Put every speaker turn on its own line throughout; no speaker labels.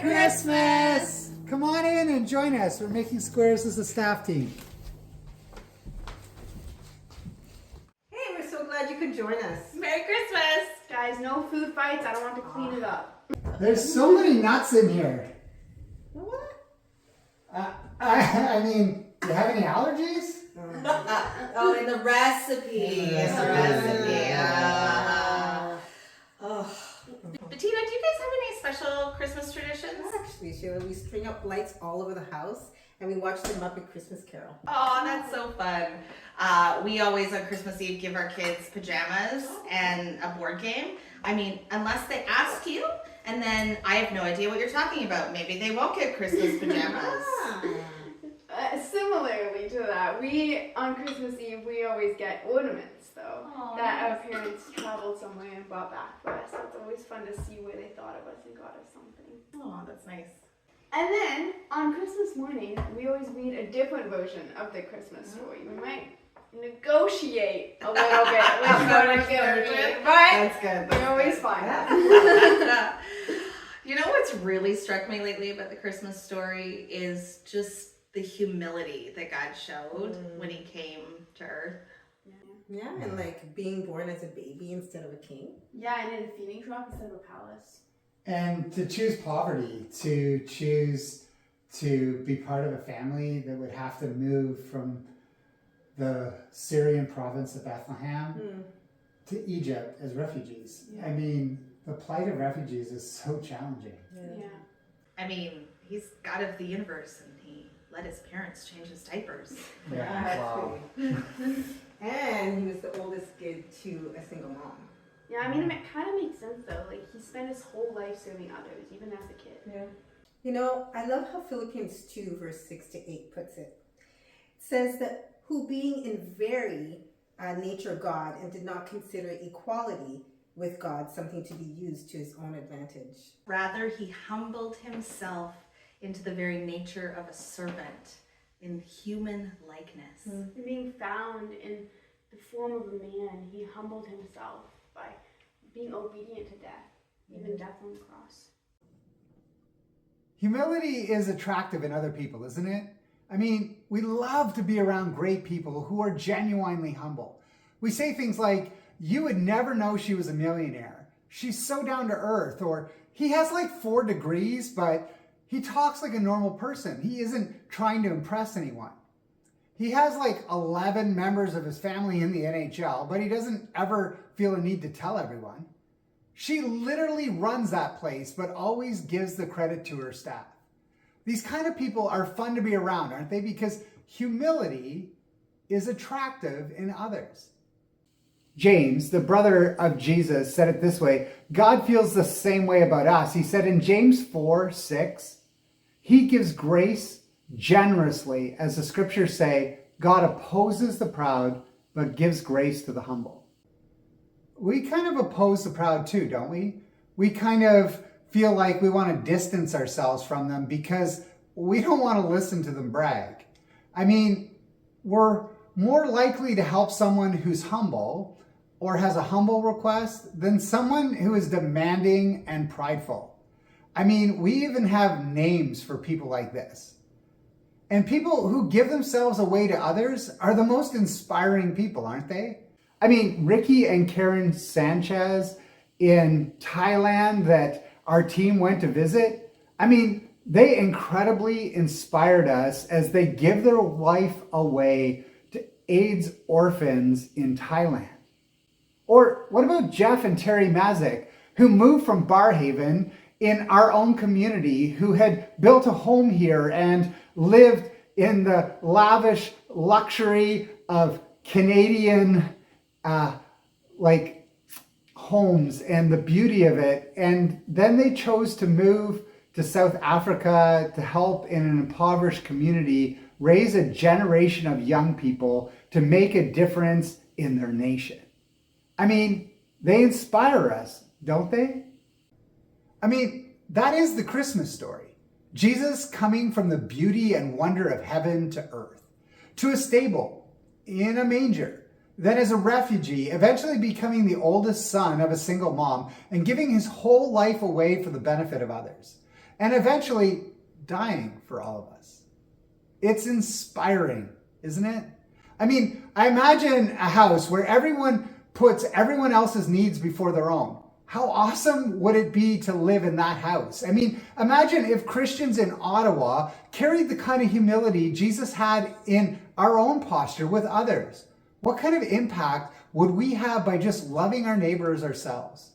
Christmas! Come on in and join us. We're making squares as a staff team.
Hey, we're so glad you could join us.
Merry Christmas!
Guys, no food fights. I don't want to clean it up.
There's so many nuts in here.
What?
I mean, do you have any allergies?
Oh, in the recipe. It's the recipe. Bettina, do you guys have any special Christmas traditions?
Actually, Sheila, we string up lights all over the house and we watch the Muppet Christmas Carol.
Oh, that's so fun. We always on Christmas Eve give our kids pajamas and a board game. I mean, unless they ask you, and then I have no idea what you're talking about. Maybe they won't get Christmas pajamas.
Similarly to that, on Christmas Eve, we always get ornaments, though, that our parents traveled somewhere and brought back for us. So it's always fun to see where they thought of us and got us something.
Oh, that's nice.
And then, on Christmas morning, we always read a different version of the Christmas story. We might negotiate a little bit which one we're going to read, right?
That's good.
We always find that.
You know what's really struck me lately about the Christmas story is just the humility that God showed when he came to earth.
Yeah, and like being born as a baby instead of a king.
Yeah, and in a feeding trough instead of a palace.
And to choose poverty, to choose to be part of a family that would have to move from the Syrian province of Bethlehem to Egypt as refugees.
Yeah.
I mean, the plight of refugees is so challenging.
Yeah.
I mean, he's God of the universe and he let his parents change his diapers.
Yeah. Wow.
And he was the oldest kid to a single mom.
Yeah, I mean, it kind of makes sense, though. Like, he spent his whole life serving others, even as a kid.
Yeah. You know, I love how Philippians 2, verse 6 to 8 puts it. It says that, who being in very nature God and did not consider equality with God something to be used to his own advantage.
Rather, he humbled himself into the very nature of a servant in human likeness.
And being found in the form of a man, he humbled himself by being obedient to death, even death on the cross.
Humility is attractive in other people, isn't it? I mean, we love to be around great people who are genuinely humble. We say things like, you would never know she was a millionaire. She's so down to earth. Or he has like 4 degrees, but he talks like a normal person. He isn't trying to impress anyone. He has like 11 members of his family in the NHL, but he doesn't ever feel a need to tell everyone. She literally runs that place, but always gives the credit to her staff. These kind of people are fun to be around, aren't they? Because humility is attractive in others. James, the brother of Jesus, said it this way. God feels the same way about us. He said in James 4:6, he gives grace generously. As the scriptures say, God opposes the proud, but gives grace to the humble. We kind of oppose the proud too, don't we? We kind of feel like we want to distance ourselves from them because we don't want to listen to them brag. I mean, we're more likely to help someone who's humble or has a humble request than someone who is demanding and prideful. I mean, we even have names for people like this. And people who give themselves away to others are the most inspiring people, aren't they? I mean, Ricky and Karen Sanchez in Thailand that our team went to visit, I mean, they incredibly inspired us as they give their life away to AIDS orphans in Thailand. Or what about Jeff and Terry Mazik, who moved from Barhaven in our own community, who had built a home here and lived in the lavish luxury of Canadian homes and the beauty of it. And then they chose to move to South Africa to help in an impoverished community, raise a generation of young people to make a difference in their nation. I mean, they inspire us, don't they? I mean, that is the Christmas story. Jesus coming from the beauty and wonder of heaven to earth, to a stable, in a manger, then as a refugee, eventually becoming the oldest son of a single mom and giving his whole life away for the benefit of others. and eventually dying for all of us. It's inspiring, isn't it? I mean, I imagine a house where everyone puts everyone else's needs before their own. How awesome would it be to live in that house? I mean, imagine if Christians in Ottawa carried the kind of humility Jesus had in our own posture with others. What kind of impact would we have by just loving our neighbor as ourselves?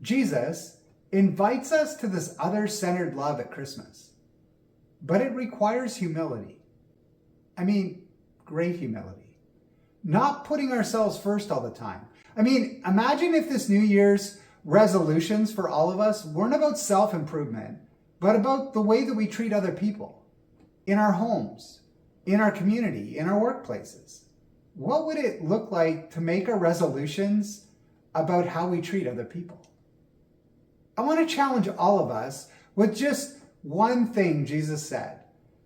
Jesus invites us to this other-centered love at Christmas, but it requires humility. I mean, great humility. Not putting ourselves first all the time. I mean, imagine if this New Year's resolutions for all of us weren't about self-improvement, but about the way that we treat other people in our homes, in our community, in our workplaces. What would it look like to make our resolutions about how we treat other people? I want to challenge all of us with just one thing Jesus said.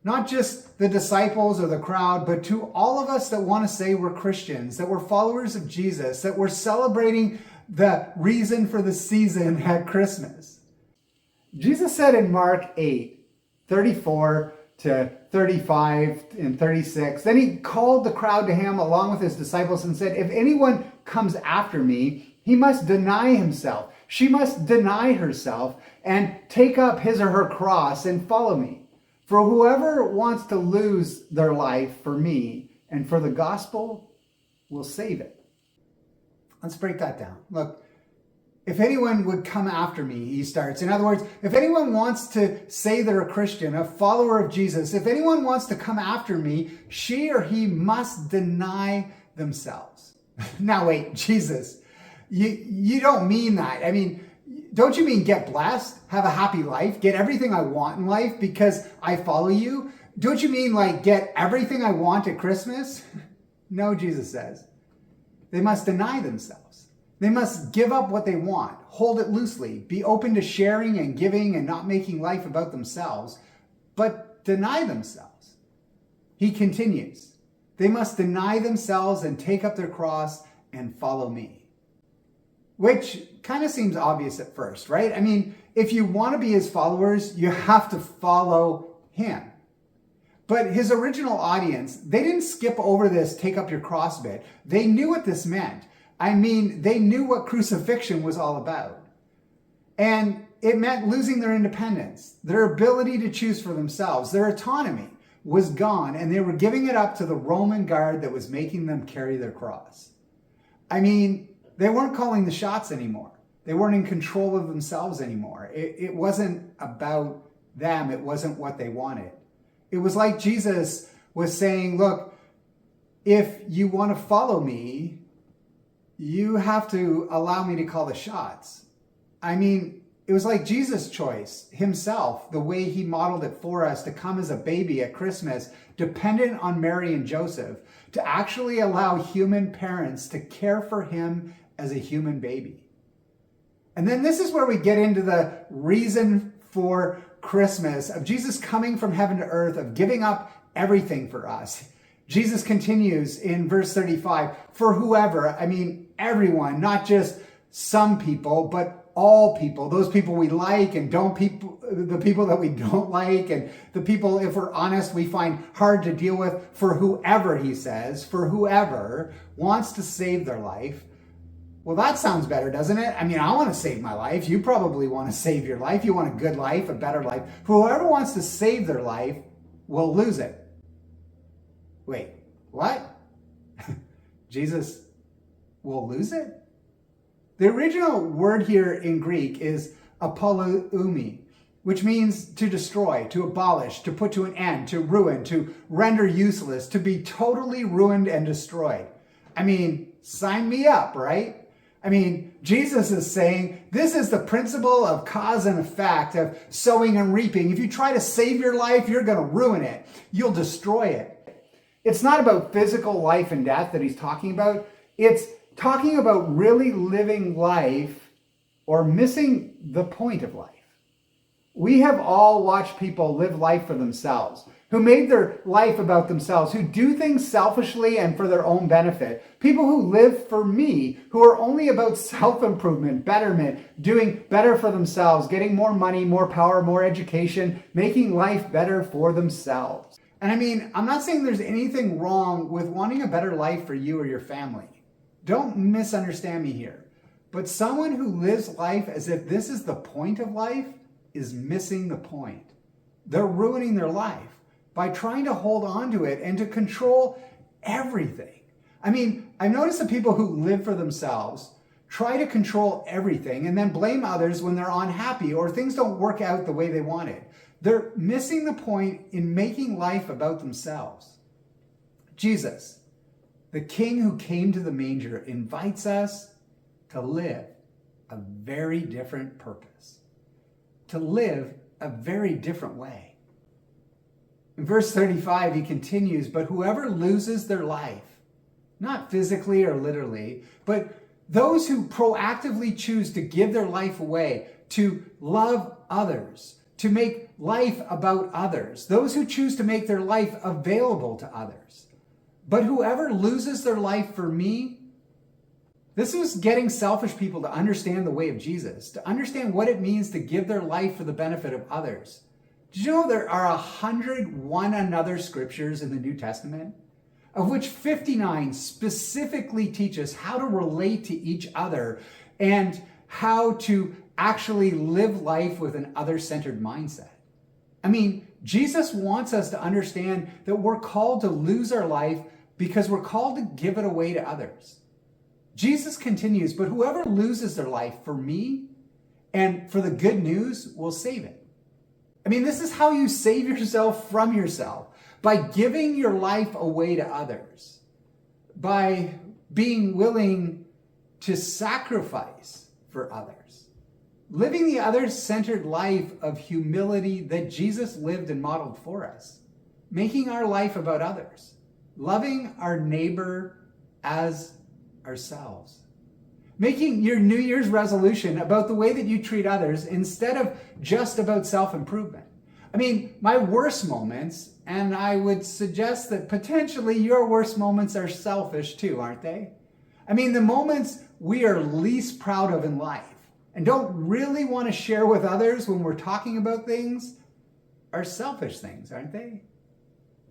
Not just the disciples or the crowd, but to all of us that want to say we're Christians, that we're followers of Jesus, that we're celebrating the reason for the season at Christmas. Jesus said in Mark 8:34 to 35 and 36, then he called the crowd to him along with his disciples and said, if anyone comes after me, he must deny himself. She must deny herself and take up his or her cross and follow me. For whoever wants to lose their life for me and for the gospel will save it. Let's break that down. Look, if anyone would come after me, he starts. In other words, if anyone wants to say they're a Christian, a follower of Jesus, if anyone wants to come after me, she or he must deny themselves. Now wait, Jesus, you don't mean that. I mean, don't you mean get blessed, have a happy life, get everything I want in life because I follow you? Don't you mean like get everything I want at Christmas? No, Jesus says. They must deny themselves. They must give up what they want, hold it loosely, be open to sharing and giving and not making life about themselves, but deny themselves. He continues, they must deny themselves and take up their cross and follow me. Which kind of seems obvious at first, right? I mean, if you want to be his followers, you have to follow him. But his original audience, they didn't skip over this take up your cross bit. They knew what this meant. I mean, they knew what crucifixion was all about. And it meant losing their independence, their ability to choose for themselves, their autonomy was gone, and they were giving it up to the Roman guard that was making them carry their cross. I mean, they weren't calling the shots anymore. They weren't in control of themselves anymore. It wasn't about them. It wasn't what they wanted. It was like Jesus was saying, look, if you want to follow me, you have to allow me to call the shots. I mean, it was like Jesus' choice himself, the way he modeled it for us to come as a baby at Christmas, dependent on Mary and Joseph, to actually allow human parents to care for him as a human baby. And then this is where we get into the reason for Christmas, of Jesus coming from heaven to earth, of giving up everything for us. Jesus continues in verse 35, for whoever, I mean everyone, not just some people, but all people, those people we like and the people that we don't like, and the people, if we're honest, we find hard to deal with. For whoever, he says, for whoever wants to save their life. Well, that sounds better, doesn't it? I mean, I want to save my life. You probably want to save your life. You want a good life, a better life. Whoever wants to save their life will lose it. Wait, what? Jesus will lose it? The original word here in Greek is apolloumi, which means to destroy, to abolish, to put to an end, to ruin, to render useless, to be totally ruined and destroyed. I mean, sign me up, right? I mean, Jesus is saying this is the principle of cause and effect, of sowing and reaping. If you try to save your life, you're going to ruin it. You'll destroy it. It's not about physical life and death that he's talking about. It's talking about really living life or missing the point of life. We have all watched people live life for themselves, who made their life about themselves, who do things selfishly and for their own benefit. People who live for me, who are only about self-improvement, betterment, doing better for themselves, getting more money, more power, more education, making life better for themselves. And I mean, I'm not saying there's anything wrong with wanting a better life for you or your family. Don't misunderstand me here. But someone who lives life as if this is the point of life is missing the point. They're ruining their life by trying to hold on to it and to control everything. I mean, I've noticed that people who live for themselves try to control everything and then blame others when they're unhappy or things don't work out the way they wanted. They're missing the point in making life about themselves. Jesus, the King who came to the manger, invites us to live a very different purpose, to live a very different way. In verse 35, he continues, but whoever loses their life, not physically or literally, but those who proactively choose to give their life away, to love others, to make life about others, those who choose to make their life available to others. But whoever loses their life for me, this was getting selfish people to understand the way of Jesus, to understand what it means to give their life for the benefit of others. Did you know there are 101 another scriptures in the New Testament, of which 59 specifically teach us how to relate to each other and how to actually live life with an other-centered mindset? I mean, Jesus wants us to understand that we're called to lose our life because we're called to give it away to others. Jesus continues, but whoever loses their life for me and for the good news will save it. I mean, this is how you save yourself from yourself, by giving your life away to others, by being willing to sacrifice for others, living the other-centered life of humility that Jesus lived and modeled for us, making our life about others, loving our neighbor as ourselves. Making your New Year's resolution about the way that you treat others instead of just about self-improvement. I mean, my worst moments, and I would suggest that potentially your worst moments are selfish too, aren't they? I mean, the moments we are least proud of in life and don't really want to share with others when we're talking about things are selfish things, aren't they?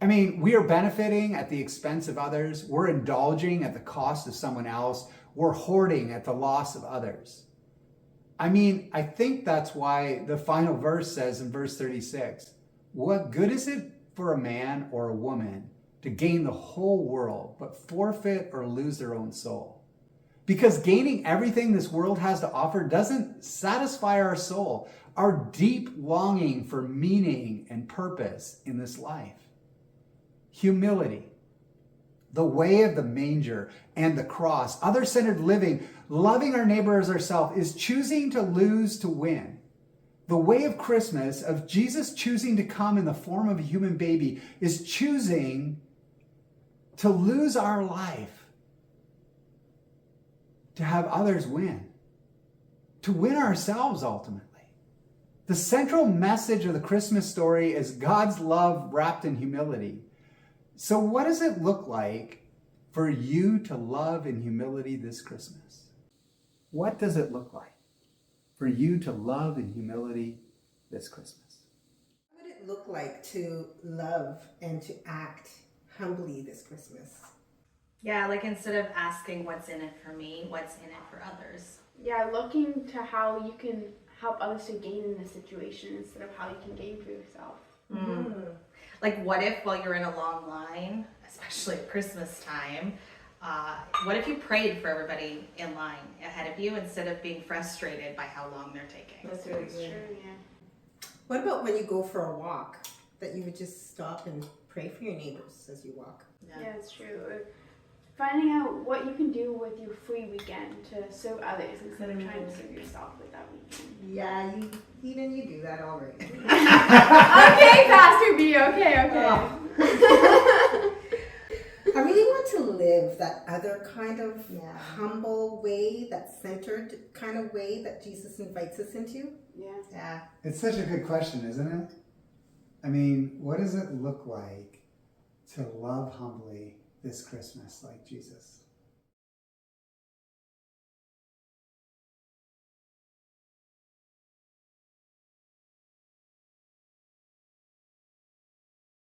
I mean, we are benefiting at the expense of others. We're indulging at the cost of someone else. We're hoarding at the loss of others. I mean, I think that's why the final verse says in verse 36, what good is it for a man or a woman to gain the whole world but forfeit or lose their own soul? Because gaining everything this world has to offer doesn't satisfy our soul, our deep longing for meaning and purpose in this life. Humility, the way of the manger and the cross, other-centered living, loving our neighbor as ourselves, is choosing to lose to win. The way of Christmas, of Jesus choosing to come in the form of a human baby, is choosing to lose our life, to have others win, to win ourselves ultimately. The central message of the Christmas story is God's love wrapped in humility. So what does it look like for you to love in humility this Christmas? What does it look like for you to love in humility this Christmas?
What would it look like to love and to act humbly this Christmas?
Yeah, like instead of asking what's in it for me, what's in it for others.
Yeah, looking to how you can help others to gain in the situation instead of how you can gain for yourself.
Like, what if while you're in a long line, especially at Christmas time, what if you prayed for everybody in line ahead of you instead of being frustrated by how long they're taking?
That's really
That's
good.
true, yeah.
What about when you go for a walk, that you would just stop and pray for your neighbors as you walk?
Yeah, it's true. Finding out what you can do with your free weekend to serve others instead of trying to serve yourself with that weekend.
Yeah, you do that already.
Okay, Pastor B, okay.
I really want to live that other kind of humble way, that centered kind of way that Jesus invites us into.
Yeah.
Yeah.
It's such a good question, isn't it? I mean, what does it look like to love humbly this Christmas like Jesus?